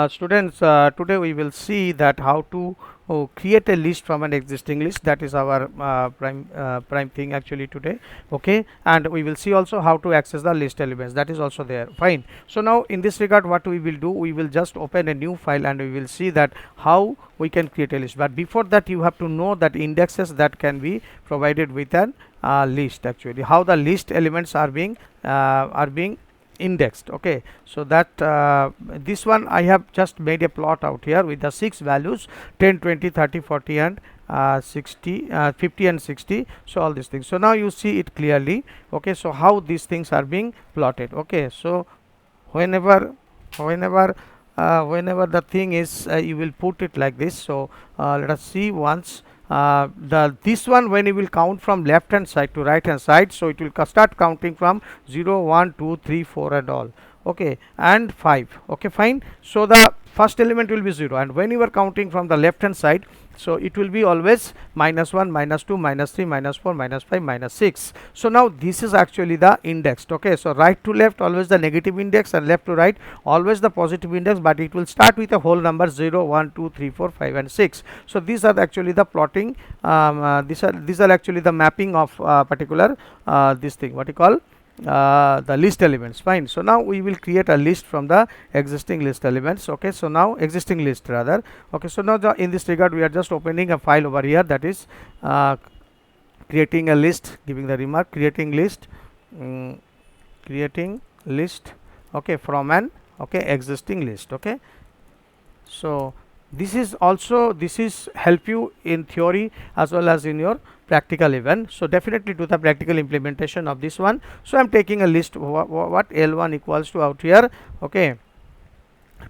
Students, today we will see that how to create a list from an existing list. That is our prime thing actually today. Okay, and we will see also how to access the list elements. That is also there. Fine. So now in this regard, what we will do, we will just open a new file and we will see that how we can create a list. But before that, you have to know that indexes that can be provided with an list, actually how the list elements are being indexed. Okay, so that this one I have just made a plot out here with the 6 values: 10, 20, 30, 40 and 60, 50 and 60. So all these things, so now you see it clearly. Okay, so how these things are being plotted. Okay, so whenever whenever whenever the thing is, you will put it like this. So let us see once. The this one, when you will count from left hand side to right hand side, so it will start counting from 0, 1, 2, 3, 4 and all. Okay, and 5. Okay, fine. So the first element will be 0, and when you are counting from the left hand side, so it will be always -1, -2, -3, -4, -5, -6. So now this is actually the indexed. Okay, so right to left always the negative index and left to right always the positive index, but it will start with a whole number 0, 1, 2, 3, 4, 5 and 6. So these are actually the plotting, these are actually the mapping of particular this thing, what you call the list elements. Fine. So now we will create a list from the existing list elements. Okay, so now existing list rather. Okay, so now in this regard we are just opening a file over here, that is creating a list, giving the remark creating list, creating list. Okay, from an existing list. Okay, so this is also, this is help you in theory as well as in your practical event. So definitely do the practical implementation of this one. So I'm taking a list what L1 equals to out here. Okay,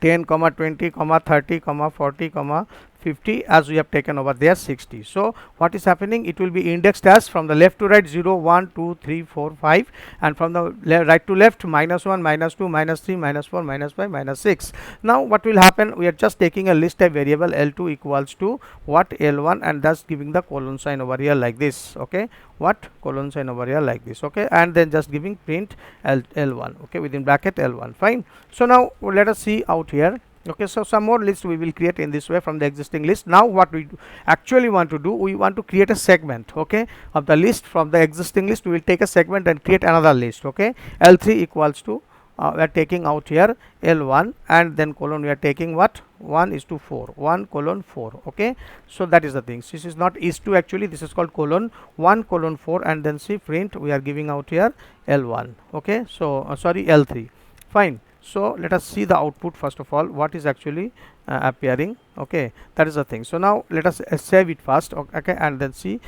10, 20, 30, 40, 50, as we have taken over there 60. So what is happening, it will be indexed as from the left to right 0, 1, 2, 3, 4, 5, and from the right to left -1, -2, -3, -4, -5, -6. Now what will happen, we are just taking a list type variable L2 equals to what L1, and thus giving the colon sign over here like this. Okay, what colon sign over here like this. Okay, and then just giving print L1. Okay, within bracket L1. Fine. So now let us see out here. Okay, so some more lists we will create in this way from the existing list. Now what we actually want to do, we want to create a segment, okay, of the list. From the existing list we will take a segment and create another list. Okay, L3 equals to we are taking out here L1, and then colon we are taking what 1:4, 1:4. Okay, so that is the thing. This is not is2 actually, this is called colon 1:4, and then see print we are giving out here L1. Okay, so sorry, L3. Fine. So let us see the output first of all, what is actually appearing. Okay, that is the thing. So now let us save it first. Okay, and then see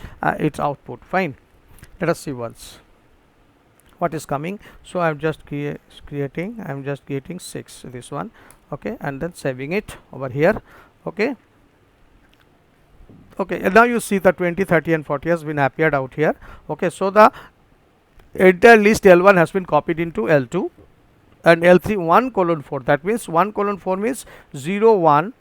its output. Fine, let us see once what is coming. So I'm just creating 6, this one. Okay, and then saving it over here. Okay, okay, and now you see the 20, 30 and 40 has been appeared out here. Okay, so the entire list L1 has been copied into L2, and L3 1:4. That means 1:4 means 0, 1,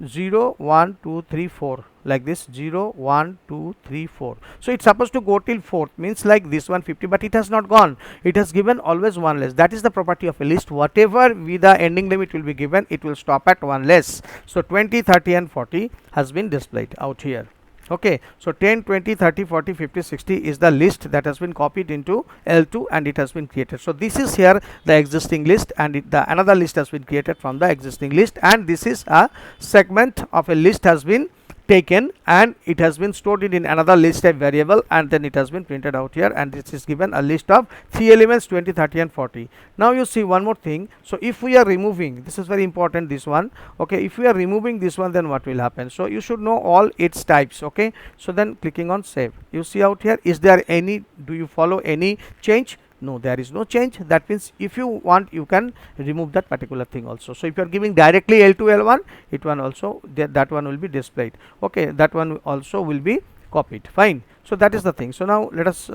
0, 1, 2, 3, 4, like this 0, 1, 2, 3, 4. So it's supposed to go till 4th, means like this 150, but it has not gone. It has given always one less. That is the property of a list. Whatever with the ending limit will be given, it will stop at one less. So 20, 30 and 40 has been displayed out here. Okay, so 10, 20, 30, 40, 50, 60 is the list that has been copied into L2, and it has been created. So this is here the existing list, and the another list has been created from the existing list, and this is a segment of a list has been taken, and it has been stored in another list type variable, and then it has been printed out here, and this is given a list of 3 elements 20, 30 and 40. Now you see one more thing. So if we are removing, this is very important, this one. Okay, if we are removing this one, then what will happen? So you should know all its types. Okay, so then clicking on save, you see out here, is there any, do you follow any change? No, there is no change. That means if you want, you can remove that particular thing also. So if you are giving directly L2 L1, it one also, that one will be displayed. Okay, that one also will be copied. Fine. So that is the thing. So now let us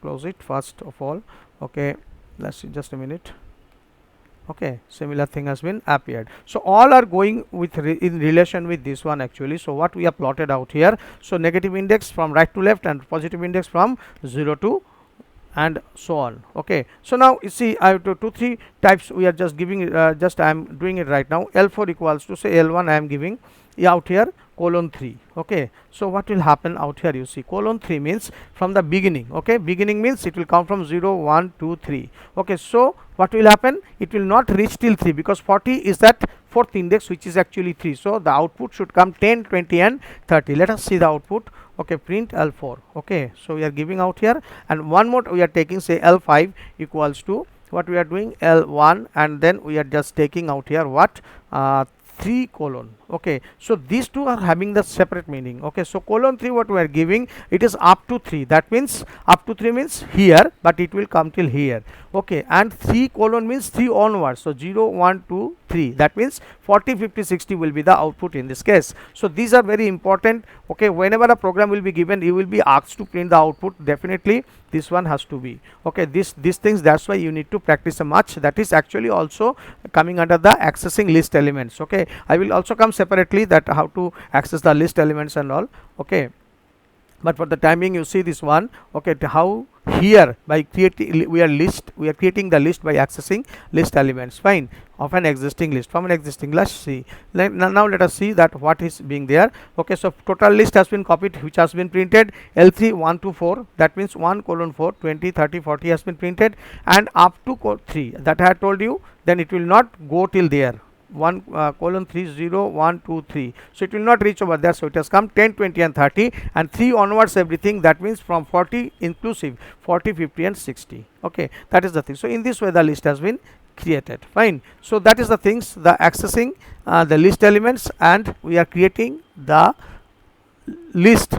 close it first of all. Okay, let's see, just a minute. Okay, similar thing has been appeared. So all are going with in relation with this one actually. So what we have plotted out here, so negative index from right to left and positive index from 0 to and so on. Okay, so now you see I have two three types we are just giving, just I am doing it right now. L4 equals to, say, L1 I am giving out here colon 3. Okay, so what will happen out here? You see colon 3 means from the beginning. Okay, beginning means it will come from 0 1 2 3. Okay, so what will happen? It will not reach till 3 because 40 is that fourth index, which is actually 3. So the output should come 10 20 and 30. Let us see the output. Okay, print L4. Okay, so we are giving out here, and one more we are taking, say, L5 equals to, what we are doing, L1, and then we are just taking out here what, 3 colon. Okay, so these two are having the separate meaning. Okay, so colon 3 what we are giving, it is up to 3, that means up to 3 means here, but it will come till here. Okay, and 3 colon means 3 onwards, so 0 1 2 3, that means 40 50 60 will be the output in this case. So these are very important. Okay, whenever a program will be given, you will be asked to print the output, definitely this one has to be. Okay, these things, that's why you need to practice a much. That is actually also coming under the accessing list elements. Okay, I will also come separately that how to access the list elements and all. Okay, but for the timing you see this one. Okay, how here by creating, we are creating the list by accessing list elements, fine, of an existing list, from an existing list. See, now let us see that what is being there. Okay, so total list has been copied, which has been printed L3 1 to 4, that means 1 colon 4 20 30 40 has been printed, and up to 3 that I had told you, then it will not go till there, 1 colon 3 0 1 2 3, so it will not reach over there. So it has come 10 20 and 30, and 3 onwards everything, that means from 40 inclusive 40 50 and 60. Okay, that is the thing. So in this way the list has been created, fine. So that is the things, the accessing the list elements, and we are creating the list,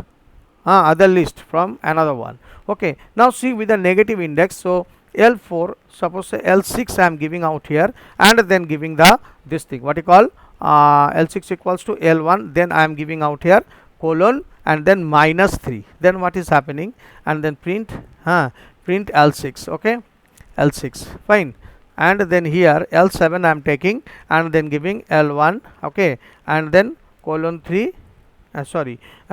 other list from another one. Okay, now see with the negative index. So L4, suppose say L6 I am giving out here, and then giving the this thing, what you call, L6 equals to L1, then I am giving out here colon and then minus 3, then what is happening, and then print L6. Okay, L6, fine, and then here L7 I am taking, and then giving L1. Okay, and then colon 3,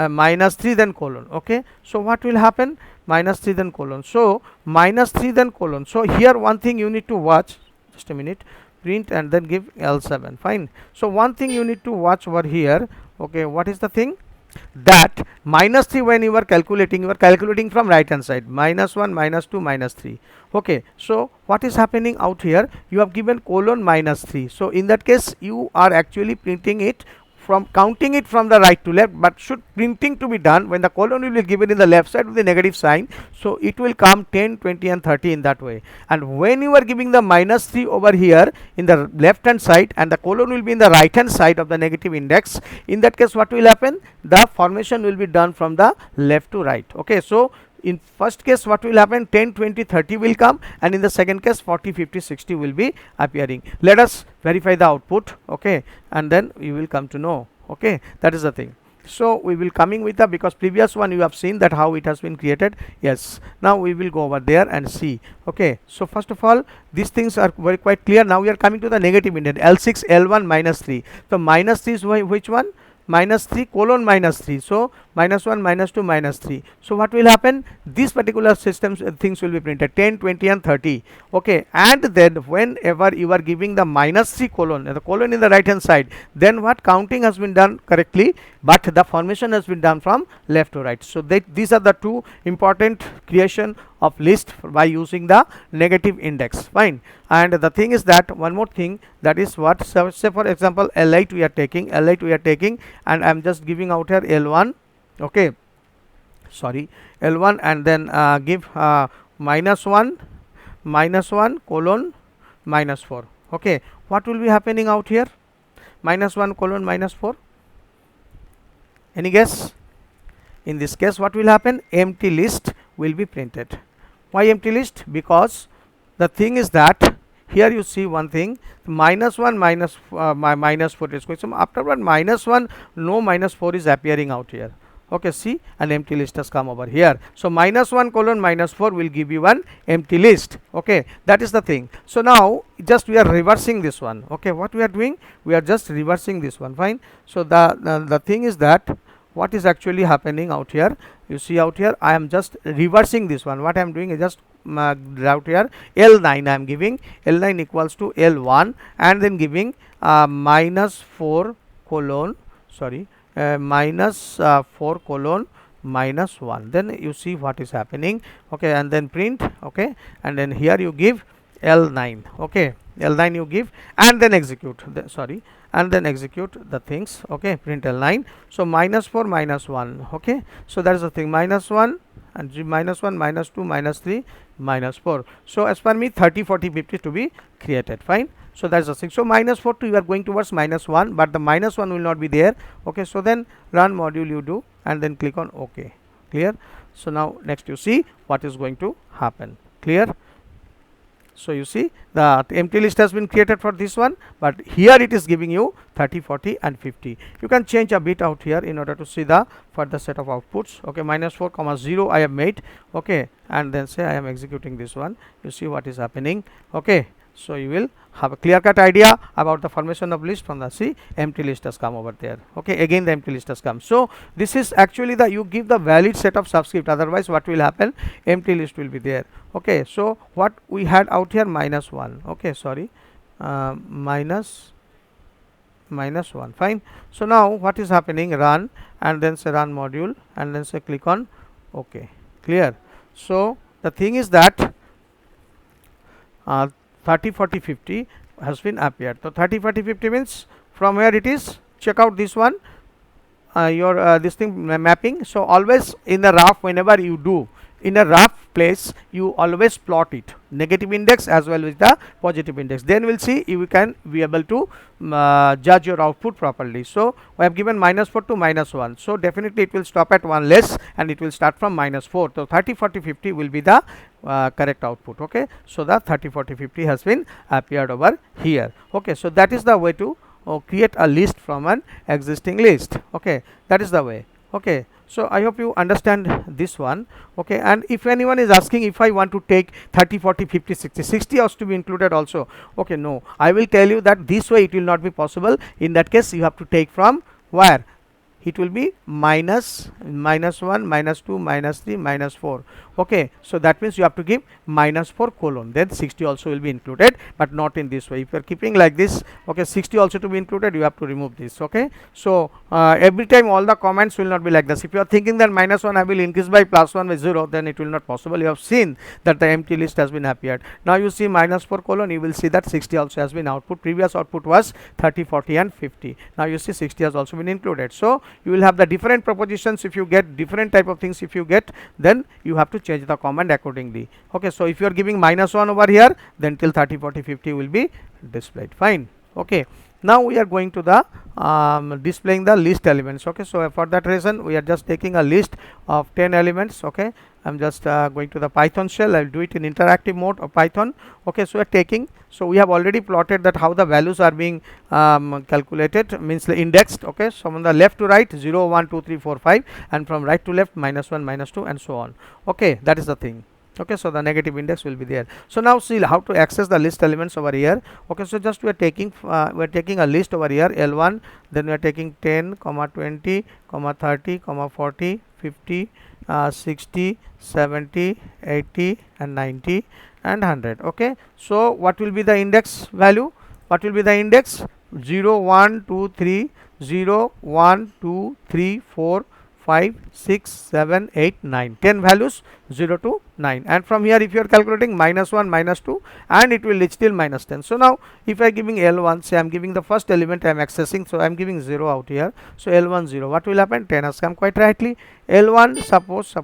minus 3 then colon. Okay, so what will happen, minus 3 then colon, so minus 3 then colon. So here one thing you need to watch, just a minute, print and then give L7, fine. So one thing you need to watch over here. Okay, what is the thing, that minus 3 when you are calculating from right hand side, minus 1 minus 2 minus 3. Okay, so what is happening out here, you have given colon minus 3, so in that case you are actually printing it from, counting it from the right to left, but should printing to be done when the colon will be given in the left side with the negative sign, so it will come 10 20 and 30 in that way. And when you are giving the minus 3 over here in the left hand side, and the colon will be in the right hand side of the negative index, in that case what will happen, the formation will be done from the left to right. Okay, so in first case what will happen, 10 20 30 will come, and in the second case 40 50 60 will be appearing. Let us verify the output. Okay, and then we will come to know. Okay, that is the thing. So we will coming with the, because previous one you have seen that how it has been created. Yes, now we will go over there and see. Okay, so first of all these things are very quite clear. Now we are coming to the negative index, L6 L1 minus 3. So minus 3 is which one, minus 3 colon minus 3, so minus 1 minus 2 minus 3. So what will happen, these particular systems things will be printed 10 20 and 30. Okay, and then whenever you are giving the minus 3 colon, the colon in the right hand side, then what, counting has been done correctly, but the formation has been done from left to right. So these are the two important creation of list by using the negative index, fine. And the thing is that one more thing, that is what, so say for example L8 we are taking, and I am just giving out here L1. Okay, sorry, L1, and then give minus 1 colon minus 4. Okay, what will be happening out here, minus 1 colon minus 4, any guess? In this case what will happen, empty list will be printed. Why empty list? Because the thing is that here you see one thing, minus 1 minus 4 is going, so afterward minus 1, no minus 4 is appearing out here. Okay, see, an empty list has come over here. So minus 1 colon minus 4 will give you one empty list. Okay, that is the thing. So now just we are reversing this one. Okay, what we are doing, we are just reversing this one, fine. So the thing is that what is actually happening out here. You see out here, I am just reversing this one. What I am doing is just out here L9 I am giving L9 equals to L1 and then giving minus 4 colon minus 4 colon minus 1. Then you see what is happening, okay, and then print, okay, and then here you give L9, okay, L9 you give and then execute and then execute the things, okay, print L9. So minus 4 minus 1, okay, so that is the thing, minus 1 and minus 1 minus 2 minus 3 minus 4. So as per me 30 40 50 to be created, fine. So that's the thing. So minus 4 to you are going towards minus 1, but the minus 1 will not be there, okay. So then run module you do and then click on OK, clear. So now next you see what is going to happen, clear. So you see the empty list has been created for this one, but here it is giving you 30 40 and 50. You can change a bit out here in order to see the further set of outputs, okay. Minus 4 comma 0 I have made, okay, and then say I am executing this one. You see what is happening, okay. So you will have a clear cut idea about the formation of list from the see empty list has come over there, okay. Again the empty list has come. So this is actually the you give the valid set of subscript, otherwise what will happen, empty list will be there, okay. So what we had out here minus 1, okay, minus 1, fine. So now what is happening, run and then say run module and then say click on OK, clear. So the thing is that 30 40 50 has been appeared. So 30 40 50 means from where it is, check out this one, your this thing mapping. So always in the rough, whenever you do in a rough place, you always plot it, negative index as well as the positive index, then we'll see you can be able to judge your output properly. So we have given minus 4 to minus 1, so definitely it will stop at 1 less and it will start from minus 4. So 30 40 50 will be the correct output, okay. So the 30 40 50 has been appeared over here, okay. So that is the way to create a list from an existing list, okay. That is the way, okay. So I hope you understand this one, okay. And if anyone is asking if I want to take 30 40 50 60, 60 has to be included also, okay, no, I will tell you that this way it will not be possible. In that case you have to take from where it will be minus 1 minus 2 minus 3 minus 4, okay. So that means you have to give minus 4 colon, then 60 also will be included, but not in this way. If you are keeping like this, okay, 60 also to be included, you have to remove this, okay. So every time all the comments will not be like this. If you are thinking that minus 1 I will increase by plus 1 by 0, then it will not possible. You have seen that the empty list has been appeared. Now you see minus 4 colon, you will see that 60 also has been output. Previous output was 30 40 and 50. Now you see 60 has also been included. So you will have the different propositions. If you get different type of things, if you get, then you have to change the command accordingly, okay. So if you are giving minus 1 over here, then till 30 40 50 will be displayed, fine, okay. Now we are going to the displaying the list elements, okay. So for that reason we are just taking a list of 10 elements, okay. I'm just going to the Python shell. I'll do it in interactive mode of Python, okay. So we are taking, so we have already plotted that how the values are being calculated, means indexed, okay. So from the left to right 0 1 2 3 4 5 and from right to left minus 1 minus 2 and so on, okay. That is the thing, okay. So the negative index will be there. So now see how to access the list elements over here, okay. So just we are taking a list over here L1, then we are taking 10 comma 20 comma 30 comma 40 50 60 70 80 and 90 and 100, okay. So what will be the index value, what will be the index, 0 1 2 3 0 1 2 3 4 5 6 7 8 9, 10 values 0 to 9, and from here if you are calculating minus 1 minus 2 and it will reach till minus 10. So now if I am giving L1, say I am giving the first element I am accessing, so I am giving 0 out here. So L1 0, what will happen, 10 has come quite rightly. L1 suppose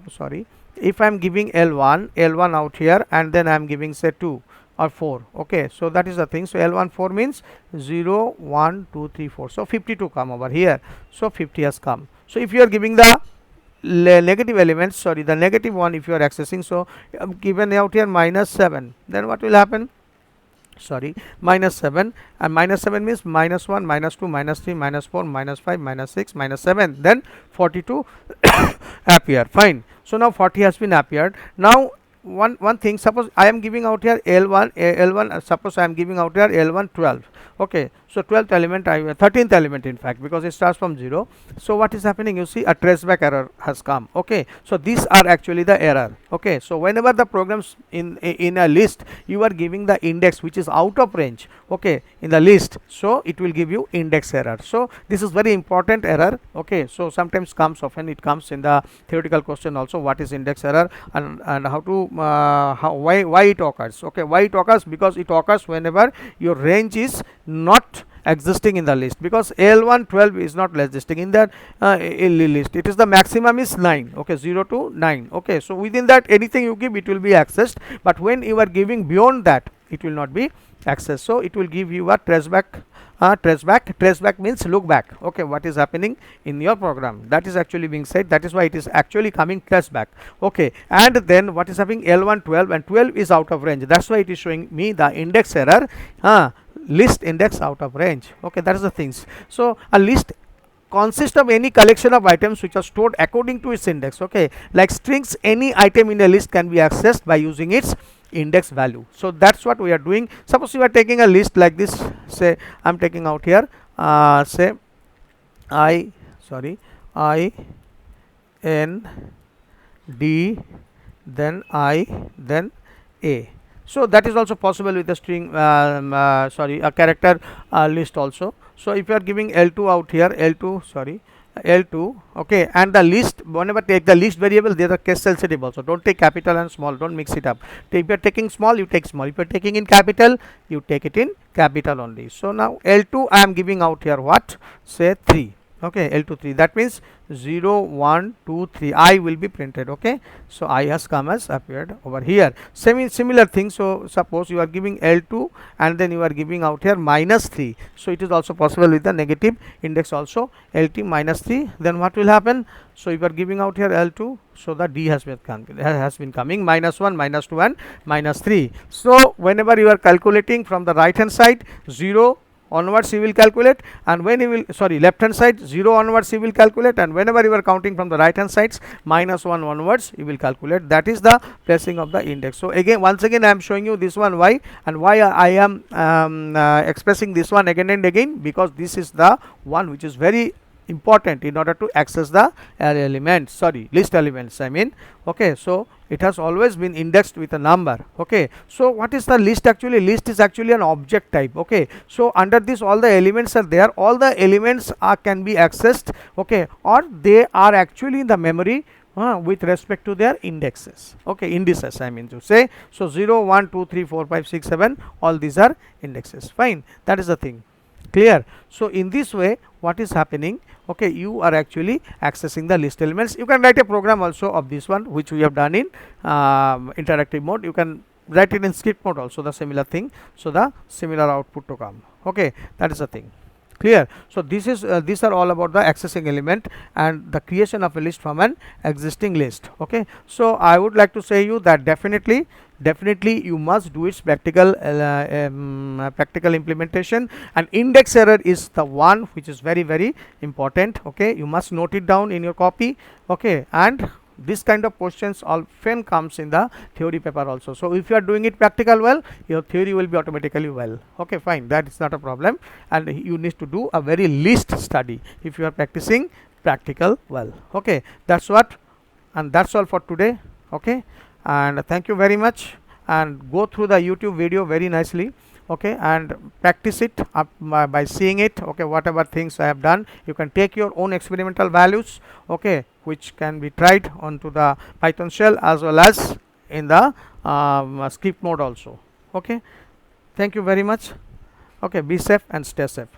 if I am giving L1 out here and then I am giving say 2 or 4, okay. So that is the thing. So L1 4 means 0 1 2 3 4, so 52 come over here, so 50 has come. So if you are giving the negative elements, the negative one if you are accessing, so given out here minus 7, then what will happen, minus 7, and minus 7 means minus 1 minus 2 minus 3 minus 4 minus 5 minus 6 minus 7, then 42 appear, fine. So now 40 has been appeared. Now one thing, suppose I am giving out here L1, suppose I am giving out here L1 12. Okay, so 12th element, 13th element in fact, because it starts from 0. So what is happening, you see a traceback error has come. Okay, so these are actually the error. Okay, so whenever the programs in a list, you are giving the index which is out of range, okay, in the list, so it will give you index error. So this is very important error. Okay, so sometimes comes, often it comes in the theoretical question also, what is index error, and how to why it occurs. Okay, why it occurs? Because it occurs whenever your range is not existing in the list, because L1 12 is not existing in that list. It is the maximum is 9. Okay, 0 to 9. Okay, so within that anything you give, it will be accessed, but when you are giving beyond that, it will not be accessed. So it will give you a traceback. Traceback means look back. Okay, what is happening in your program, that is actually being said. That is why it is actually coming traceback. Okay, and then what is happening, L1 12 and 12 is out of range, that's why it is showing me the index error, list index out of range. Okay, that is the things. So a list consists of any collection of items which are stored according to its index. Okay, like strings, any item in a list can be accessed by using its index value. So that's what we are doing. Suppose you are taking a list like this, say I'm taking out here say I N D, then I, then A. So that is also possible with a string, a character list also. So if you are giving L2 out here, L2, okay, and the list, whenever take the list variable, they are case sensitive also. Don't take capital and small, don't mix it up. If you are taking small, you take small. If you are taking in capital, you take it in capital only. So now L2 I am giving out here what, say 3. Okay, L2 3, that means 0 1 2 3 I will be printed. Okay, so I has come as appeared over here. Similar thing. So suppose you are giving L2 and then you are giving out here -3, so it is also possible with the negative index also, LT -3. Then what will happen? So if you are giving out here L2, so the D has been coming -1, -2 and -3. So whenever you are calculating from the right hand side, 0 onwards you will calculate, and when you will, left hand side 0 onwards you will calculate, and whenever you are counting from the right hand sides, -1 onwards you will calculate. That is the placing of the index. So again, once again I am showing you this one, why and why I am expressing this one again and again, because this is the one which is very important in order to access the array elements, list elements I mean. Okay, so it has always been indexed with a number. Okay, so what is the list actually? List is actually an object type. Okay, so under this all the elements are there, all the elements can be accessed, okay, or they are actually in the memory with respect to their indexes. Okay, indices I mean to say. So 0 1 2 3 4 5 6 7, all these are indexes. Fine, that is the thing. Clear? So in this way what is happening, okay, you are actually accessing the list elements. You can write a program also of this one, which we have done in interactive mode. You can write it in script mode also, the similar thing, so the similar output to come. Okay, that is the thing. Clear? So this is these are all about the accessing element and the creation of a list from an existing list. Okay, so I would like to say you that definitely you must do its practical implementation, and index error is the one which is very important. Okay, you must note it down in your copy. Okay, and this kind of questions often comes in the theory paper also. So if you are doing it practical well, your theory will be automatically well. Okay, fine, that is not a problem, and you need to do a very least study if you are practicing practical well. Okay, that's what, and that's all for today. Okay, and thank you very much, and go through the YouTube video very nicely. Okay, and practice it up by seeing it. Okay, whatever things I have done, you can take your own experimental values, okay, which can be tried onto the Python shell as well as in the script mode also. Okay, thank you very much. Okay, be safe and stay safe.